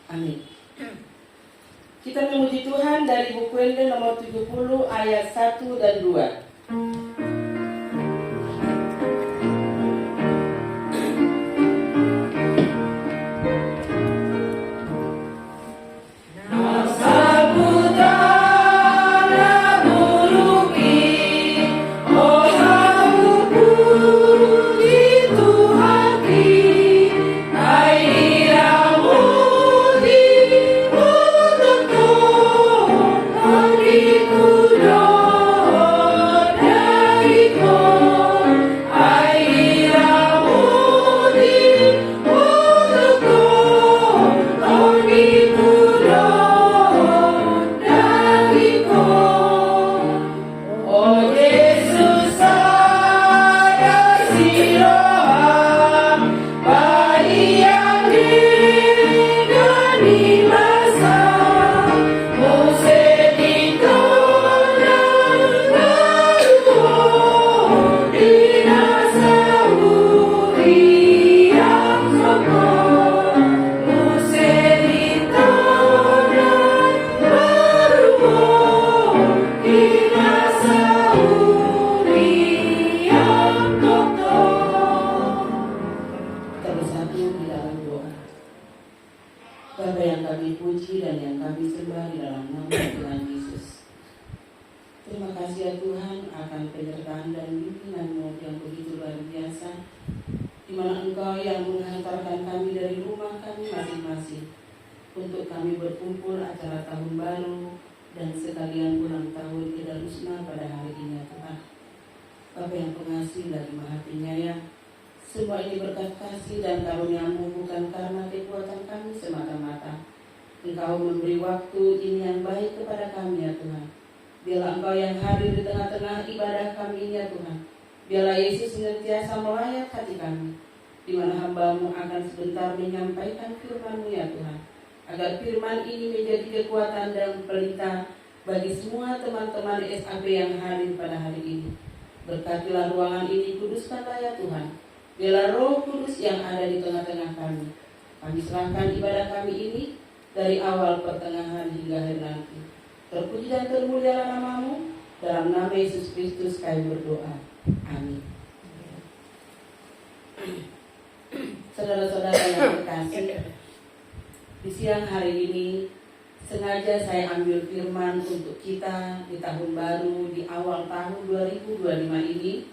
Amin. Kita memuji Tuhan dari buku Wende nomor 70 ayat 1 dan 2. Bapa yang kami puji dan yang kami sembah di dalam nama Tuhan Yesus. Terima kasih ya Tuhan akan penyertaan dan bimbingan-Mu yang begitu luar biasa, di mana Engkau yang menghantarkan kami dari rumah kami masing-masing untuk kami berkumpul acara tahun baru dan sekalian ulang tahun Ida Rusna pada hari ini ya Tuhan. Bapa yang pengasih lagi Maha Penyayang, semua ini berkat kasih dan karunia-Mu, bukan karena kekuatan kami semata-mata. Engkau memberi waktu ini yang baik kepada kami ya Tuhan. Biarlah Engkau yang hadir di tengah-tengah ibadah kami ini ya Tuhan. Biarlah Yesus senantiasa melayat hati kami, di mana hamba-Mu akan sebentar menyampaikan firman-Mu ya Tuhan. Agar firman ini menjadi kekuatan dan pelita bagi semua teman-teman SAB yang hadir pada hari ini. Berkatilah ruangan ini, kuduskanlah ya Tuhan. Biarlah Roh Kudus yang ada di tengah-tengah kami. Kami serahkan ibadah kami ini dari awal, pertengahan hingga akhir nanti. Terpuji dan termulialah nama-Mu. Dalam nama Yesus Kristus kami berdoa. Amin. Saudara-saudara yang terkasih, di siang hari ini sengaja saya ambil firman untuk kita di tahun baru, di awal tahun 2025 ini,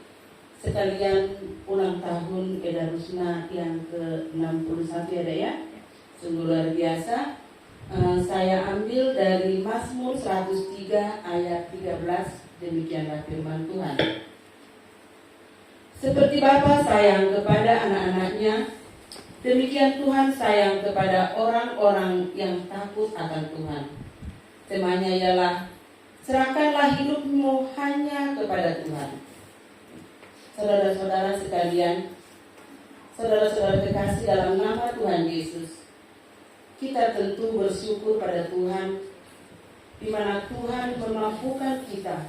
sekalian ulang tahun Ida Rusna yang ke-61 ada ya. Sungguh luar biasa. Saya ambil dari Mazmur 103 ayat 13. Demikianlah firman Tuhan. Seperti Bapa sayang kepada anak-anaknya, demikian Tuhan sayang kepada orang-orang yang takut akan Tuhan. Temanya ialah, serahkanlah hidupmu hanya kepada Tuhan. Saudara-saudara sekalian, saudara-saudara kekasih dalam nama Tuhan Yesus, kita tentu bersyukur pada Tuhan, di mana Tuhan memampukan kita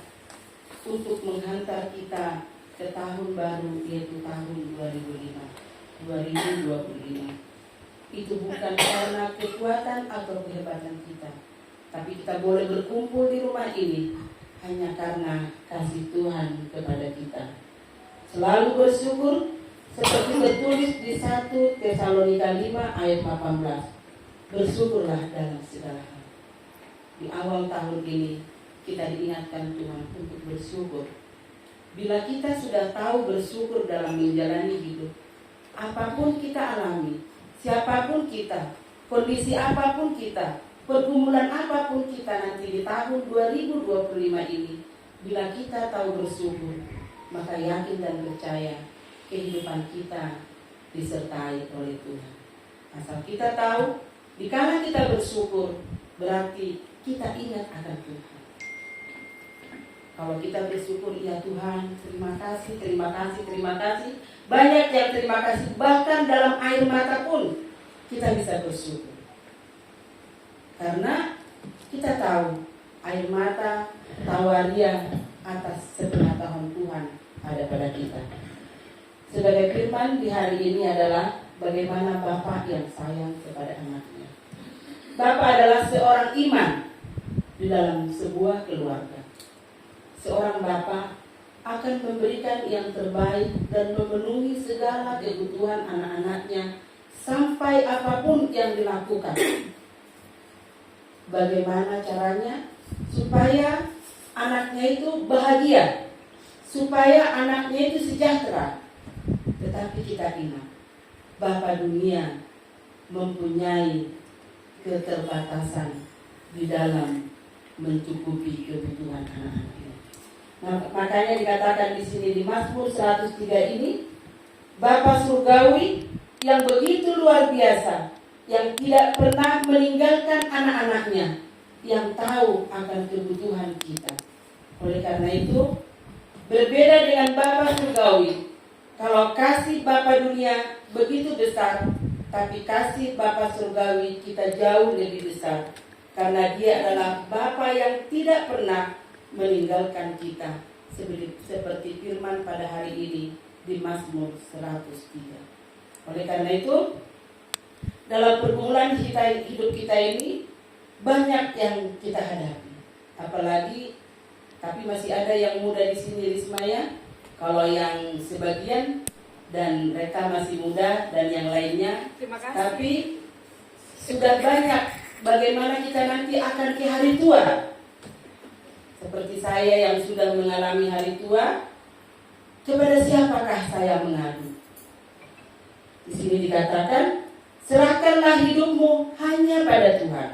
untuk menghantar kita ke tahun baru, yaitu tahun 2025. Itu bukan karena kekuatan atau kehebatan kita, tapi kita boleh berkumpul di rumah ini hanya karena kasih Tuhan kepada kita. Selalu bersyukur seperti tertulis di 1 Tesalonika 5 ayat 18. Bersyukurlah dalam segala hal. Di awal tahun ini kita diingatkan Tuhan untuk bersyukur. Bila kita sudah tahu bersyukur dalam menjalani hidup, apapun kita alami, siapapun kita, kondisi apapun kita, pergumulan apapun kita nanti di tahun 2025 ini, bila kita tahu bersyukur, maka yakin dan percaya kehidupan kita disertai oleh Tuhan. Asal kita tahu, dikala kita bersyukur, berarti kita ingat akan Tuhan. Kalau kita bersyukur, ya Tuhan, terima kasih, terima kasih, terima kasih. Banyak yang terima kasih, bahkan dalam air mata pun kita bisa bersyukur. Karena kita tahu air mata tawaria atas setengah tahun Tuhan ada pada kita. Sebagai firman di hari ini adalah bagaimana Bapa yang sayang kepada anaknya. Bapak adalah seorang imam di dalam sebuah keluarga. Seorang bapak akan memberikan yang terbaik dan memenuhi segala kebutuhan anak-anaknya sampai apapun yang dilakukan. Bagaimana caranya? Supaya anaknya itu bahagia, supaya anaknya itu sejahtera. Tetapi kita ingat, Bapa dunia mempunyai keterbatasan di dalam mencukupi kebutuhan anak-anaknya. Nah, makanya dikatakan di sini di Mazmur 103 ini, Bapa surgawi yang begitu luar biasa, yang tidak pernah meninggalkan anak-anaknya, yang tahu akan kebutuhan kita. Oleh karena itu, berbeda dengan Bapa surgawi, kalau kasih Bapa dunia begitu besar, tapi kasih Bapa surgawi kita jauh lebih besar, karena Dia adalah Bapa yang tidak pernah meninggalkan kita, seperti firman pada hari ini di Mazmur 103. Oleh karena itu, dalam pergumulan hidup kita ini banyak yang kita hadapi. Apalagi, tapi masih ada yang muda di sini, Risma ya. Kalau yang sebagian dan mereka masih muda dan yang lainnya. Terima kasih. Tapi sudah banyak bagaimana kita nanti akan ke hari tua. Seperti saya yang sudah mengalami hari tua, kepada siapakah saya mengadu? Di sini dikatakan, serahkanlah hidupmu hanya pada Tuhan.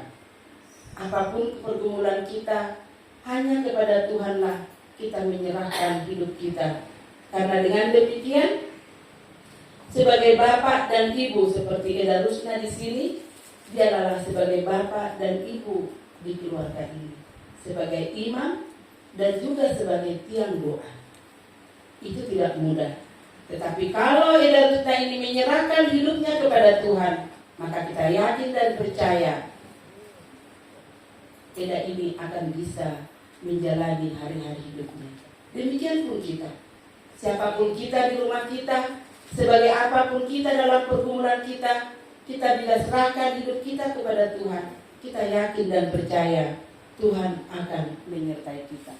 Apapun pergumulan kita, hanya kepada Tuhanlah kita menyerahkan hidup kita. Karena dengan demikian, sebagai bapak dan ibu seperti Eda Rusna di sini, dia adalah sebagai bapak dan ibu di keluarga ini, sebagai imam dan juga sebagai tiang doa. Itu tidak mudah. Tetapi kalau Eda Rusna ini menyerahkan hidupnya kepada Tuhan, maka kita yakin dan percaya Eda ini akan bisa menjalani hari-hari hidupnya. Demikian pun kita. Siapapun kita di rumah kita, sebagai apapun kita dalam pergumulan kita, kita bila serahkan hidup kita kepada Tuhan, kita yakin dan percaya Tuhan akan menyertai kita.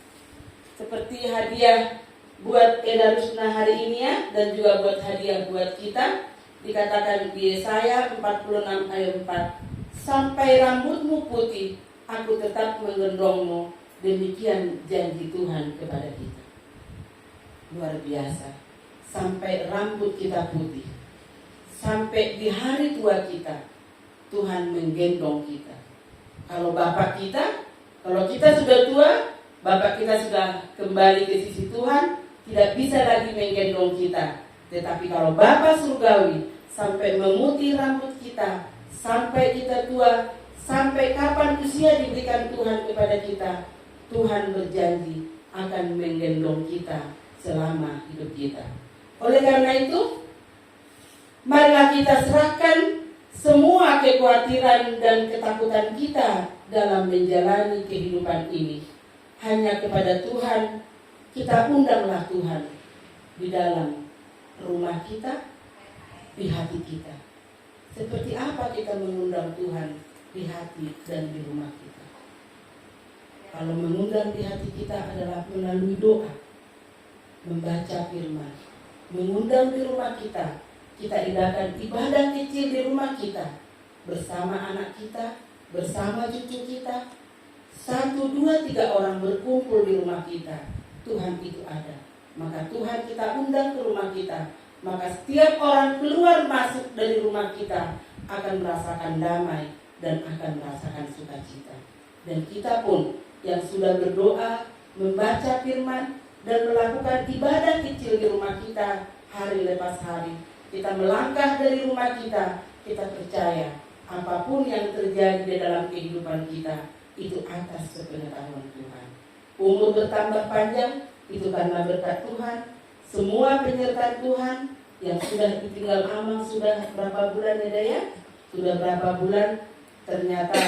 Seperti hadiah buat Eda Rusna hari ini ya, dan juga buat hadiah buat kita, dikatakan di Yesaya 46 ayat 4, sampai rambutmu putih, aku tetap menggendongmu, demikian janji Tuhan kepada kita. Luar biasa. Sampai rambut kita putih, sampai di hari tua kita, Tuhan menggendong kita. Kalau bapak kita, kalau kita sudah tua, bapak kita sudah kembali ke sisi Tuhan, tidak bisa lagi menggendong kita. Tetapi kalau Bapa surgawi sampai memutih rambut kita, sampai kita tua, sampai kapan usia diberikan Tuhan kepada kita, Tuhan berjanji akan menggendong kita selama hidup kita. Oleh karena itu, marilah kita serahkan semua kekhawatiran dan ketakutan kita dalam menjalani kehidupan ini hanya kepada Tuhan. Kita undanglah Tuhan di dalam rumah kita, di hati kita. Seperti apa kita mengundang Tuhan di hati dan di rumah kita? Kalau mengundang di hati kita adalah melalui doa, membaca firman. Mengundang di rumah kita, kita adakan ibadah kecil di rumah kita, bersama anak kita, bersama cucu kita. 1, 2, 3 orang berkumpul di rumah kita, Tuhan itu ada. Maka Tuhan kita undang ke rumah kita, maka setiap orang keluar masuk dari rumah kita akan merasakan damai dan akan merasakan sukacita. Dan kita pun yang sudah berdoa, membaca firman dan melakukan ibadah kecil di rumah kita hari lepas hari, kita melangkah dari rumah kita, kita percaya apapun yang terjadi di dalam kehidupan kita itu atas sepengetahuan Tuhan. Umur bertambah panjang itu karena berkat Tuhan. Semua penyertaan Tuhan yang sudah ditinggal Amang sudah berapa bulan ya Daya? Sudah berapa bulan ternyata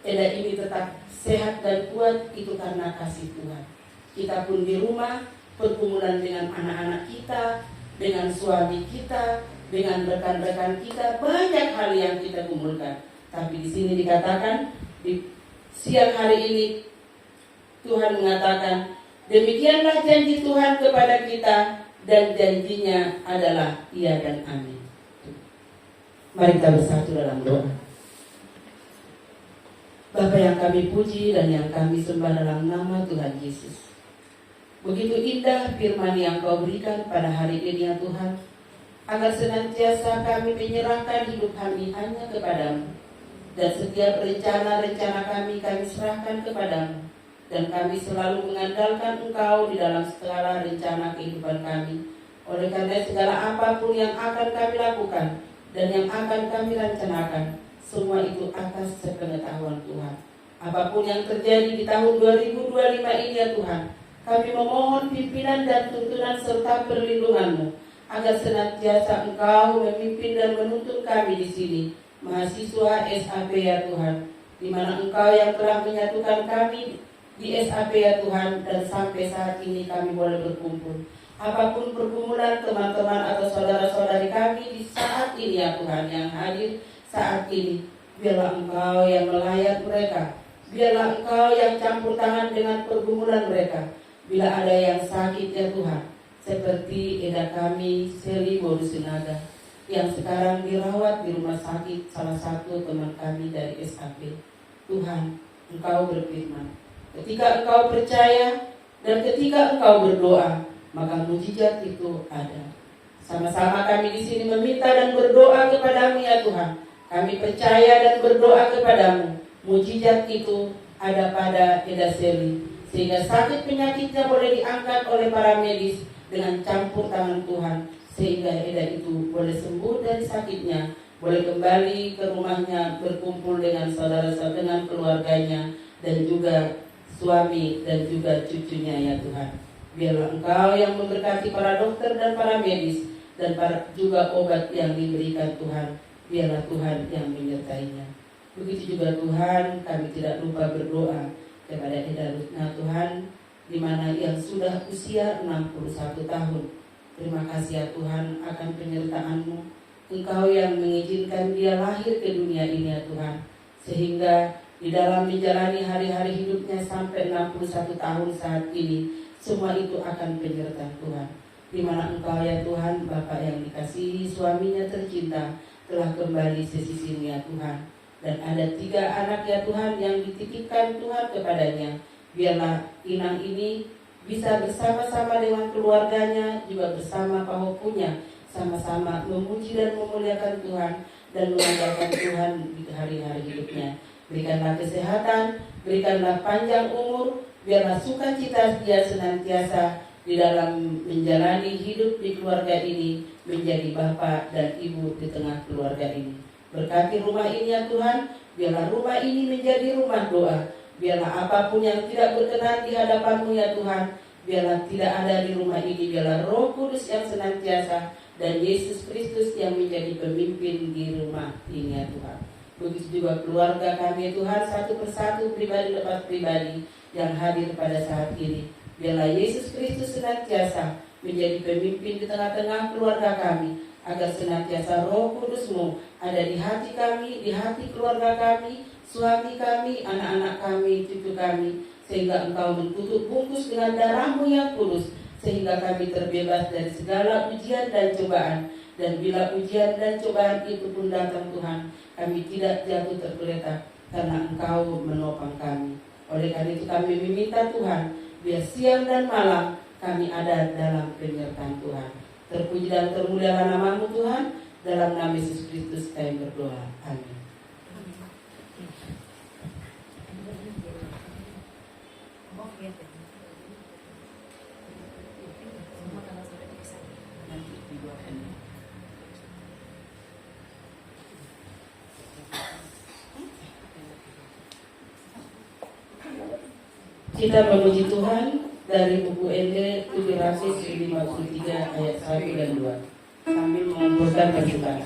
Eda ini tetap sehat dan kuat, itu karena kasih Tuhan. Kita pun di rumah pergumulan dengan anak-anak kita, dengan suami kita, dengan rekan-rekan kita, banyak hal yang kita gumulkan. Tapi di sini dikatakan di siang hari ini Tuhan mengatakan, demikianlah janji Tuhan kepada kita dan janjinya adalah iya dan amin. Mari kita bersatu dalam doa. Bapa yang kami puji dan yang kami sembah dalam nama Tuhan Yesus. Begitu indah firman yang Kau berikan pada hari ini ya Tuhan, agar senantiasa kami menyerahkan hidup kami hanya kepadamu. Dan setiap rencana-rencana kami serahkan kepadamu. Dan kami selalu mengandalkan Engkau di dalam segala rencana kehidupan kami. Oleh karena segala apapun yang akan kami lakukan dan yang akan kami rencanakan, semua itu atas sepengetahuan Tuhan. Apapun yang terjadi di tahun 2025 ini ya Tuhan, kami memohon pimpinan dan tuntunan serta perlindungan-Mu, agar senantiasa Engkau memimpin dan menuntun kami di sini, mahasiswa SAP ya Tuhan, di mana Engkau yang telah menyatukan kami di SAP ya Tuhan, dan sampai saat ini kami boleh berkumpul. Apapun pergumulan teman-teman atau saudara-saudari kami di saat ini ya Tuhan, yang hadir saat ini, biarlah Engkau yang melayat mereka, biarlah Engkau yang campur tangan dengan pergumulan mereka. Bila ada yang sakit ya Tuhan, seperti eda kami Seli Borusinaga yang sekarang dirawat di rumah sakit salah satu teman kami dari SAP. Tuhan, Engkau berfirman, ketika Engkau percaya dan ketika Engkau berdoa, maka mujizat itu ada. Sama-sama kami di sini meminta dan berdoa kepadamu ya Tuhan. Kami percaya dan berdoa kepadamu, mujizat itu ada pada Eda Seli, sehingga sakit penyakitnya boleh diangkat oleh para medis dengan campur tangan Tuhan, sehingga Eda itu boleh sembuh dari sakitnya, boleh kembali ke rumahnya, berkumpul dengan saudara-saudara, dengan keluarganya, dan juga suami dan juga cucunya ya Tuhan. Biarlah Engkau yang memberkati para dokter dan para medis, dan para juga obat yang diberikan Tuhan. Biarlah Tuhan yang menyertainya. Begitu juga Tuhan, kami tidak lupa berdoa kepada Eda Rutna Tuhan, di mana yang sudah usia 61 tahun. Terima kasih ya Tuhan akan penyertaan-Mu. Engkau yang mengizinkan dia lahir ke dunia ini ya Tuhan, sehingga di dalam menjalani hari-hari hidupnya sampai 61 tahun saat ini, semua itu akan penyertaan Tuhan. Di mana Engkau ya Tuhan, Bapa yang dikasihi, suaminya tercinta telah kembali sesisimu ya Tuhan. Dan ada 3 anak ya Tuhan yang dititipkan Tuhan kepadanya. Biarlah Inang ini bisa bersama-sama dengan keluarganya, juga bersama pahopunya, sama-sama memuji dan memuliakan Tuhan dan mengandalkan Tuhan di hari-hari hidupnya. Berikanlah kesehatan, berikanlah panjang umur, biarlah sukacita dia senantiasa di dalam menjalani hidup di keluarga ini, menjadi bapak dan ibu di tengah keluarga ini. Berkati rumah ini ya Tuhan, biarlah rumah ini menjadi rumah doa. Biarlah apapun yang tidak berkenan di hadapan-Mu ya Tuhan, biarlah tidak ada di rumah ini. Biarlah Roh Kudus yang senantiasa dan Yesus Kristus yang menjadi pemimpin di rumah ini ya Tuhan. Begitu juga keluarga kami Tuhan, satu persatu, pribadi lepas pribadi yang hadir pada saat ini. Biarlah Yesus Kristus senantiasa menjadi pemimpin di tengah-tengah keluarga kami, agar senantiasa Roh Kudus-Mu ada di hati kami, di hati keluarga kami, suami kami, anak-anak kami, cucu kami, sehingga Engkau mentutup bungkus dengan darah-Mu yang kudus, sehingga kami terbebas dari segala ujian dan cobaan. Dan bila ujian dan cobaan itu pun datang Tuhan, kami tidak jatuh tergeletak, karena Engkau menopang kami. Oleh karena itu kami meminta Tuhan, biar siang dan malam kami ada dalam penyertaan Tuhan. Terpuji dan termuliakan nama-Mu Tuhan, dalam nama Yesus Kristus kami berdoa. Amin. Kita memuji Tuhan dari buku ND 753 ayat 1 dan 2 sambil mengumpulkan persembahan.